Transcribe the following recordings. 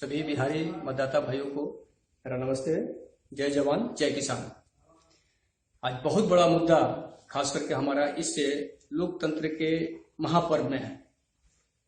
सभी बिहारी मतदाता भाइयों को मेरा नमस्ते। जय जवान जय किसान। आज बहुत बड़ा मुद्दा खास करके हमारा इस लोकतंत्र के महापर्व में है,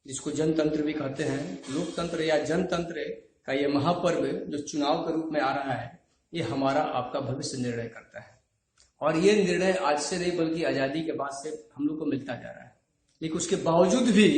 जिसको जनतंत्र भी कहते हैं। लोकतंत्र या जनतंत्र का ये महापर्व जो चुनाव के रूप में आ रहा है, ये हमारा आपका भविष्य निर्णय करता है। और ये निर्णय आज से नहीं बल्कि आजादी के बाद से हम लोग को मिलता जा रहा है। लेकिन उसके बावजूद भी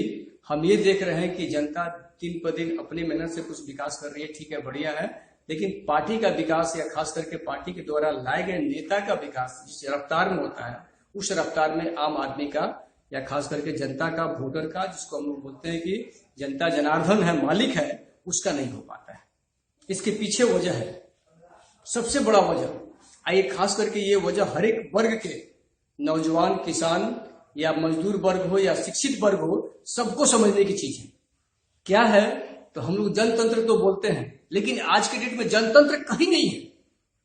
हम ये देख रहे हैं कि जनता दिन पर दिन अपनी मेहनत से कुछ विकास कर रही है। ठीक है, बढ़िया है, लेकिन पार्टी का विकास या खास करके पार्टी के द्वारा लाए गए नेता का विकास जिस रफ्तार में होता है, उस रफ्तार में आम आदमी का या खास करके जनता का, वोटर का, जिसको हम लोग बोलते हैं कि जनता जनार्दन है, मालिक है, उसका नहीं हो पाता है। इसके पीछे वजह है, सबसे बड़ा वजह आइए खास करके ये वजह हर एक वर्ग के, नौजवान, किसान या मजदूर वर्ग हो या शिक्षित वर्ग हो, सबको समझने की चीज है। क्या है? तो हम लोग जनतंत्र तो बोलते हैं, लेकिन आज के डेट में जनतंत्र कहीं नहीं है।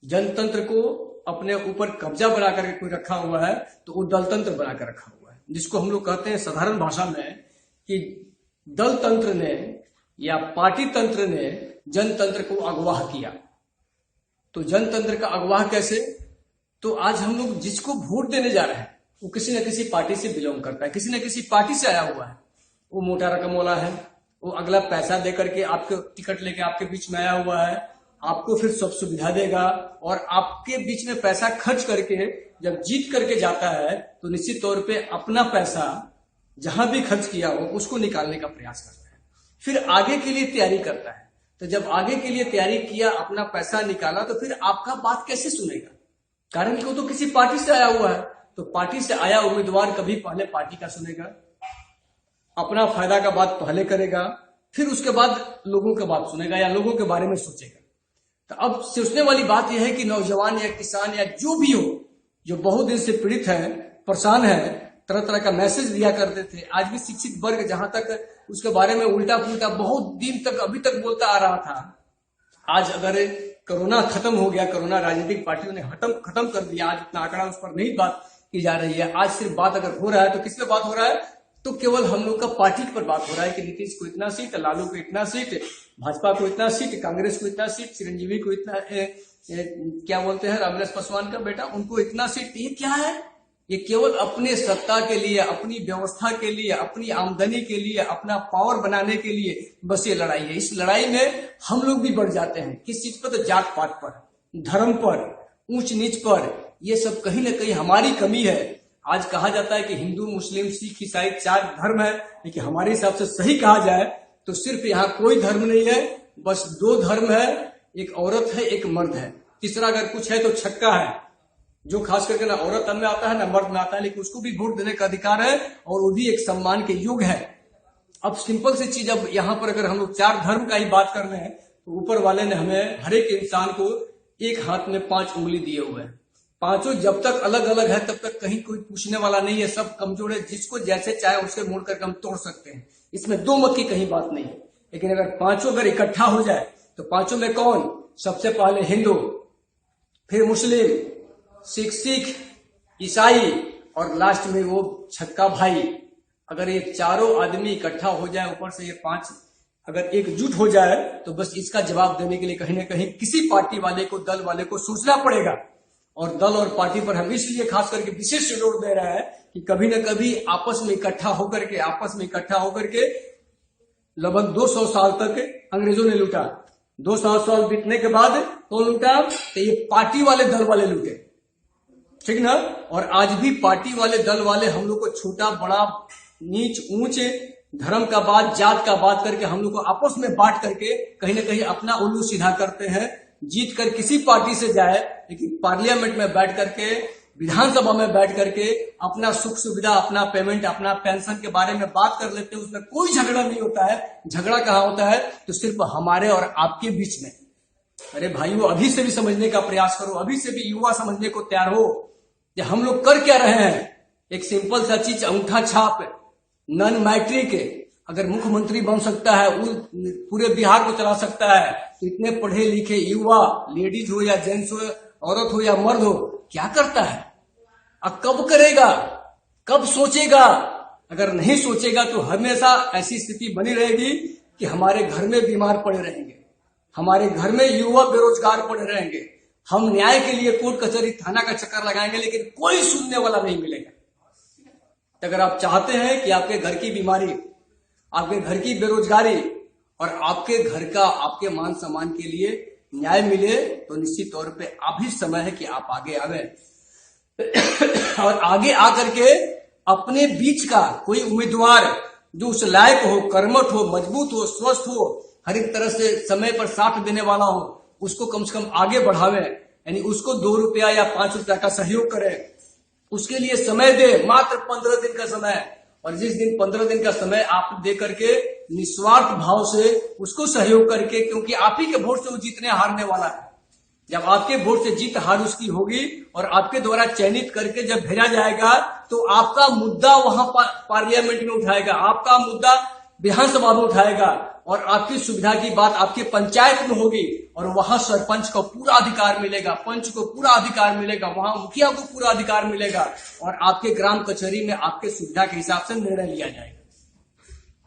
जनतंत्र को अपने ऊपर कब्जा बना करके कोई रखा हुआ है तो वो दलतंत्र बनाकर रखा हुआ है, जिसको हम लोग कहते हैं साधारण भाषा में कि दल तंत्र ने या पार्टी तंत्र ने जनतंत्र को अगवा किया। तो जनतंत्र का अगवा कैसे? तो आज हम लोग जिसको वोट देने जा रहे हैं वो किसी न किसी पार्टी से बिलोंग करता है, किसी न किसी पार्टी से आया हुआ है। वो मोटा रकम वाला है, वो अगला पैसा दे करके आपके टिकट लेके आपके बीच में आया हुआ है, आपको फिर सब सुविधा देगा और आपके बीच में पैसा खर्च करके जब जीत करके जाता है तो निश्चित तौर पे अपना पैसा जहां भी खर्च किया हो उसको निकालने का प्रयास करता है, फिर आगे के लिए तैयारी करता है। तो जब आगे के लिए तैयारी किया, अपना पैसा निकाला, तो फिर आपका बात कैसे सुनेगा? कारण कि वो तो किसी पार्टी से आया हुआ है। तो पार्टी से आया उम्मीदवार कभी पहले पार्टी का सुनेगा, अपना फायदा का बात पहले करेगा, फिर उसके बाद लोगों की बात सुनेगा या लोगों के बारे में सोचेगा। तो अब सोचने वाली बात यह है कि नौजवान या किसान या जो भी हो, जो बहुत दिन से पीड़ित है, परेशान है, तरह तरह का मैसेज दिया करते थे, आज भी शिक्षित वर्ग जहां तक उसके बारे में उल्टा पुल्टा बहुत दिन तक अभी तक बोलता आ रहा था, आज अगर कोरोना खत्म हो गया, कोरोना राजनीतिक पार्टियों ने खत्म कर दिया, आज इतना आंकड़ा उस पर नहीं बात की जा रही है। आज सिर्फ बात अगर हो रहा है तो किस पे बात हो रहा है? तो केवल हम लोग का पार्टी पर बात हो रहा है कि नीतीश को इतना सीट, लालू को इतना सीट, भाजपा को इतना सीट, कांग्रेस को इतना सीट, चिरंजीवी को इतना क्या बोलते हैं, रामविलास पासवान का बेटा, उनको इतना सीट। ये क्या है? ये केवल अपने सत्ता के लिए, अपनी व्यवस्था के लिए, अपनी आमदनी के लिए, अपना पावर बनाने के लिए बस ये लड़ाई है। इस लड़ाई में हम लोग भी बढ़ जाते हैं। किस चीज पर? तो जात पात पर, धर्म पर, ऊंच नीच पर। ये सब कहीं ना कहीं हमारी कमी है। आज कहा जाता है कि हिंदू, मुस्लिम, सिख, ईसाई 4 धर्म है, लेकिन हमारे हिसाब से सही कहा जाए तो सिर्फ यहाँ कोई धर्म नहीं है, बस 2 धर्म है, एक औरत है, एक मर्द है। तीसरा अगर कुछ है तो छक्का है, जो खास करके ना औरत में आता है ना मर्द में आता है, लेकिन उसको भी वोट देने का अधिकार है और वो भी एक सम्मान के युग है। अब सिंपल सी चीज, अब यहाँ पर अगर हम लोग 4 धर्म का ही बात कर रहे हैं तो ऊपर वाले ने हमें हर एक इंसान को एक हाथ में 5 उंगली दिए हुए हैं। पांचों जब तक अलग अलग है तब तक कहीं कोई पूछने वाला नहीं है, सब कमजोर है, जिसको जैसे चाहे उससे मोड़ करके हम तोड़ सकते हैं। इसमें 2 मत की कहीं बात नहीं है। लेकिन अगर पांचों अगर इकट्ठा हो जाए तो पांचों में कौन? सबसे पहले हिंदू, फिर मुस्लिम, सिख, ईसाई और लास्ट में वो छक्का भाई। अगर ये चारों आदमी इकट्ठा हो जाए, ऊपर से ये 5 अगर एकजुट हो जाए तो बस इसका जवाब देने के लिए कहीं ना कहीं किसी पार्टी वाले को, दल वाले को सोचना पड़ेगा। और दल और पार्टी पर हम इसलिए खास करके विशेष जोर दे रहा है कि कभी न कभी आपस में इकट्ठा होकर के लगभग 200 साल तक अंग्रेजों ने लूटा। 200 साल बीतने के बाद कौन लूटा? तो ये पार्टी वाले, दल वाले लूटे, ठीक ना। और आज भी पार्टी वाले, दल वाले हम लोग को छोटा बड़ा, नीच ऊंच, धर्म का बात, जात का बात करके हम लोग को आपस में बांट करके कहीं ना कहीं अपना उल्लू सीधा करते हैं। जीत कर किसी पार्टी से जाए, लेकिन पार्लियामेंट में बैठ करके, विधानसभा में बैठ करके अपना सुख सुविधा, अपना पेमेंट, अपना पेंशन के बारे में बात कर लेते हैं। उसमें कोई झगड़ा नहीं होता है। झगड़ा कहाँ होता है? तो सिर्फ हमारे और आपके बीच में। अरे भाइयों, अभी से भी समझने का प्रयास करो, अभी से भी युवा समझने को तैयार हो कि हम लोग कर क्या रहे हैं। एक सिंपल सा चीज, अंगूठा छाप, नॉन मैट्रिक अगर मुख्यमंत्री बन सकता है, वो पूरे बिहार को चला सकता है, तो इतने पढ़े लिखे युवा, लेडीज हो या जेंट्स हो, औरत हो या मर्द हो, क्या करता है? अब कब करेगा? कब सोचेगा? अगर नहीं सोचेगा तो हमेशा ऐसी स्थिति बनी रहेगी कि हमारे घर में बीमार पड़े रहेंगे, हमारे घर में युवा बेरोजगार पड़े रहेंगे, हम न्याय के लिए कोर्ट कचहरी थाना का चक्कर लगाएंगे लेकिन कोई सुनने वाला नहीं मिलेगा। अगर आप चाहते हैं कि आपके घर की बीमारी, आपके घर की बेरोजगारी और आपके घर का, आपके मान सम्मान के लिए न्याय मिले, तो निश्चित तौर पे अभी समय है कि आप आगे आवे और आगे आकर के अपने बीच का कोई उम्मीदवार जो उस लायक हो, कर्मठ हो, मजबूत हो, स्वस्थ हो, हर एक तरह से समय पर साथ देने वाला हो, उसको कम से कम आगे बढ़ावे, यानी उसको 2 रुपया या 5 रुपया का सहयोग करे, उसके लिए समय दे। मात्र 15 दिन का समय, और जिस दिन 15 दिन का समय आप दे करके निस्वार्थ भाव से उसको सहयोग करके, क्योंकि आप ही के वोट से वो जीतने हारने वाला है। जब आपके वोट से जीत हार उसकी होगी और आपके द्वारा चयनित करके जब भेजा जाएगा तो आपका मुद्दा वहां पार्लियामेंट में उठाएगा, आपका मुद्दा विधानसभा में उठाएगा और आपकी सुविधा की बात आपके पंचायत में होगी और वहां सरपंच को पूरा अधिकार मिलेगा, पंच को पूरा अधिकार मिलेगा, वहां मुखिया को पूरा अधिकार मिलेगा और आपके ग्राम कचहरी में आपके सुविधा के हिसाब से निर्णय लिया जाएगा।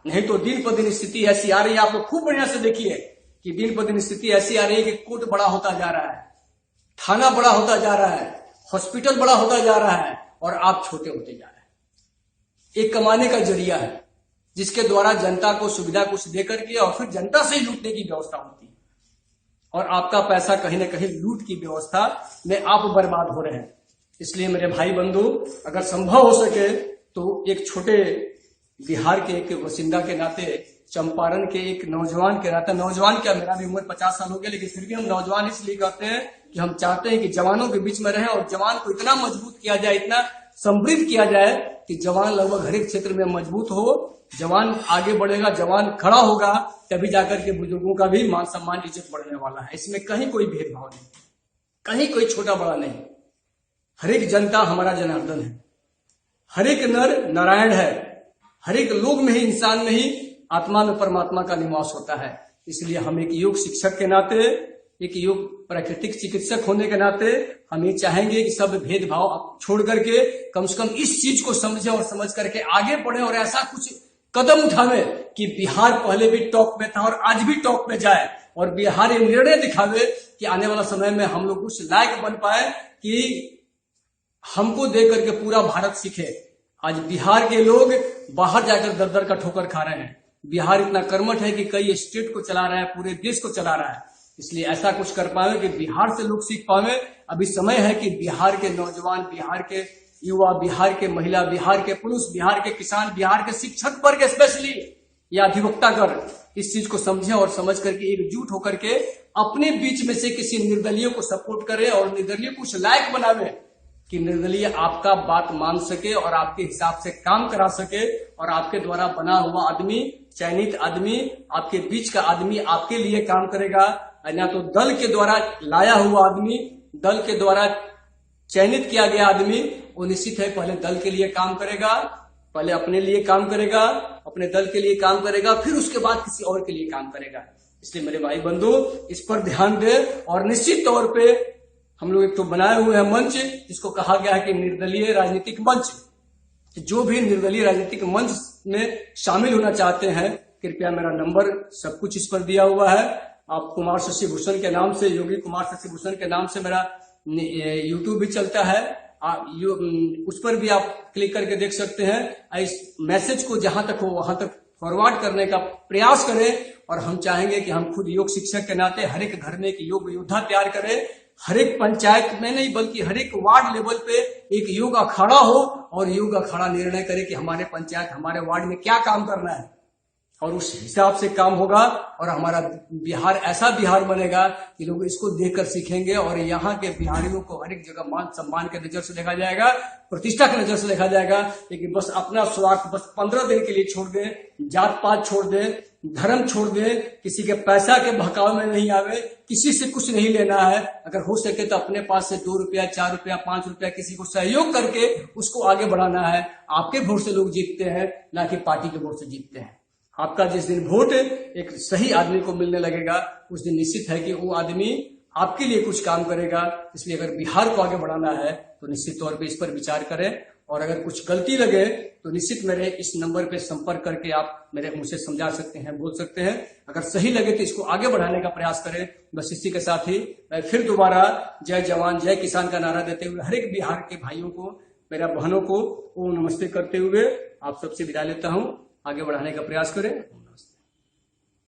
नहीं तो दिन पर दिन स्थिति ऐसी आ रही है, आपको खूब बढ़िया से देखिए कि दिन पर दिन स्थिति ऐसी आ रही है कि कोर्ट बड़ा होता जा रहा है, थाना बड़ा होता जा रहा है, हॉस्पिटल बड़ा होता जा रहा है और आप छोटे होते जा रहे हैं। एक कमाने का जरिया है जिसके द्वारा जनता को सुविधा कुछ देकर के और फिर जनता से ही लूटने की व्यवस्था होती है और आपका पैसा कहीं ना कहीं लूट की व्यवस्था में आप बर्बाद हो रहे हैं। इसलिए मेरे भाई बंधु, अगर संभव हो सके तो एक छोटे बिहार के एक बासिंदा के नाते, चंपारण के एक नौजवान के नाते, नौजवान क्या, मेरा भी उम्र 50 साल हो गया, लेकिन फिर भी हम नौजवान इसलिए कहते हैं कि हम चाहते हैं कि जवानों के बीच में रहें और जवान को इतना मजबूत किया जाए, इतना समृद्ध किया जाए कि जवान लगभग हर एक क्षेत्र में मजबूत हो, जवान आगे बढ़ेगा, जवान खड़ा होगा, तभी जाकर के बुजुर्गों का भी मान सम्मान इज्जत बढ़ने वाला है। इसमें कहीं कोई भेदभाव नहीं, कहीं कोई छोटा बड़ा नहीं, हर एक जनता हमारा जनार्दन है, हर एक नर नारायण है, हर एक लोग में ही, इंसान में ही आत्मा में परमात्मा का निवास होता है। इसलिए हम एक योग शिक्षक के नाते, एक योग प्राकृतिक चिकित्सक होने के नाते हम ये चाहेंगे कि सब भेदभाव छोड़ करके कम से कम इस चीज को समझे और समझ करके आगे बढ़े और ऐसा कुछ कदम उठावे कि बिहार पहले भी टॉप में था और आज भी टॉप में जाए और बिहार ये निर्णय दिखावे कि आने वाला समय में हम लोग उस लायक बन पाए कि हमको देख करके पूरा भारत सीखे। आज बिहार के लोग बाहर जाकर दर दर का ठोकर खा रहे हैं। बिहार इतना कर्मठ है कि कई स्टेट को चला रहा है, पूरे देश को चला रहा है। इसलिए ऐसा कुछ कर पावे कि बिहार से लोग सीख पावे। अभी समय है कि बिहार के नौजवान, बिहार के युवा, बिहार के महिला, बिहार के पुरुष, बिहार के किसान, बिहार के शिक्षक वर्ग स्पेशली या अधिवक्ता कर इस चीज को समझे और समझ करके एकजुट होकर के अपने बीच में से किसी निर्दलीय को सपोर्ट करे और निर्दलीय कुछ लायक बनावे कि निर्दलीय आपका बात मान सके और आपके हिसाब से काम करा सके और आपके द्वारा बना हुआ आदमी, चयनित आदमी, आपके बीच का आदमी आपके लिए काम करेगा। ना तो दल के द्वारा लाया हुआ आदमी, दल के द्वारा चयनित किया गया आदमी, वो निश्चित है पहले दल के लिए काम करेगा, पहले अपने लिए काम करेगा, अपने दल के लिए काम करेगा, फिर उसके बाद किसी और के लिए काम करेगा। इसलिए मेरे भाई बंधु इस पर ध्यान दे और निश्चित तौर पे हम लोग एक तो बनाए हुए हैं मंच जिसको कहा गया है कि निर्दलीय राजनीतिक मंच। जो भी निर्दलीय राजनीतिक मंच में शामिल होना चाहते हैं, कृपया मेरा नंबर सब कुछ इस पर दिया हुआ है। आप कुमार शशि भूषण के नाम से, योगी कुमार शशि भूषण के नाम से मेरा यूट्यूब भी चलता है, उस पर भी आप क्लिक करके देख सकते हैं। इस मैसेज को जहां तक हो वहां तक फॉरवर्ड करने का प्रयास करें और हम चाहेंगे कि हम खुद योग शिक्षक के नाते हर एक घर में एक योग योद्धा तैयार करें। हर एक पंचायत में नहीं बल्कि हर एक वार्ड लेवल पे एक योग अखाड़ा हो और योग अखाड़ा निर्णय करे कि हमारे पंचायत, हमारे वार्ड में क्या काम करना है और उस हिसाब से काम होगा और हमारा बिहार ऐसा बिहार बनेगा कि लोग इसको देखकर सीखेंगे और यहाँ के बिहारियों को हर एक जगह मान सम्मान के नजर से देखा जाएगा, प्रतिष्ठा की नजर से देखा जाएगा। लेकिन बस अपना स्वार्थ बस 15 दिन के लिए छोड़ दें, जात पात छोड़ दें, धर्म छोड़ दें, किसी के पैसा के बहकाव में नहीं आवे, किसी से कुछ नहीं लेना है। अगर हो सके तो अपने पास से 2 रुपया, 4 रुपया, 5 रुपया किसी को सहयोग करके उसको आगे बढ़ाना है। आपके वोट से लोग जीतते हैं, ना कि पार्टी के वोट से जीतते हैं। आपका जिस दिन वोट एक सही आदमी को मिलने लगेगा उस दिन निश्चित है कि वो आदमी आपके लिए कुछ काम करेगा। इसलिए अगर बिहार को आगे बढ़ाना है तो निश्चित तौर पे इस पर विचार करें और अगर कुछ गलती लगे तो निश्चित मेरे इस नंबर पे संपर्क करके आप मुझसे समझा सकते हैं, बोल सकते हैं। अगर सही लगे तो इसको आगे बढ़ाने का प्रयास करें। बस इसी के साथ ही मैं फिर दोबारा जय जवान जय किसान का नारा देते हुए हर एक बिहार के भाइयों को, मेरा बहनों को ओम नमस्ते करते हुए आप सबसे विदा लेता हूं। आगे बढ़ाने का प्रयास करें।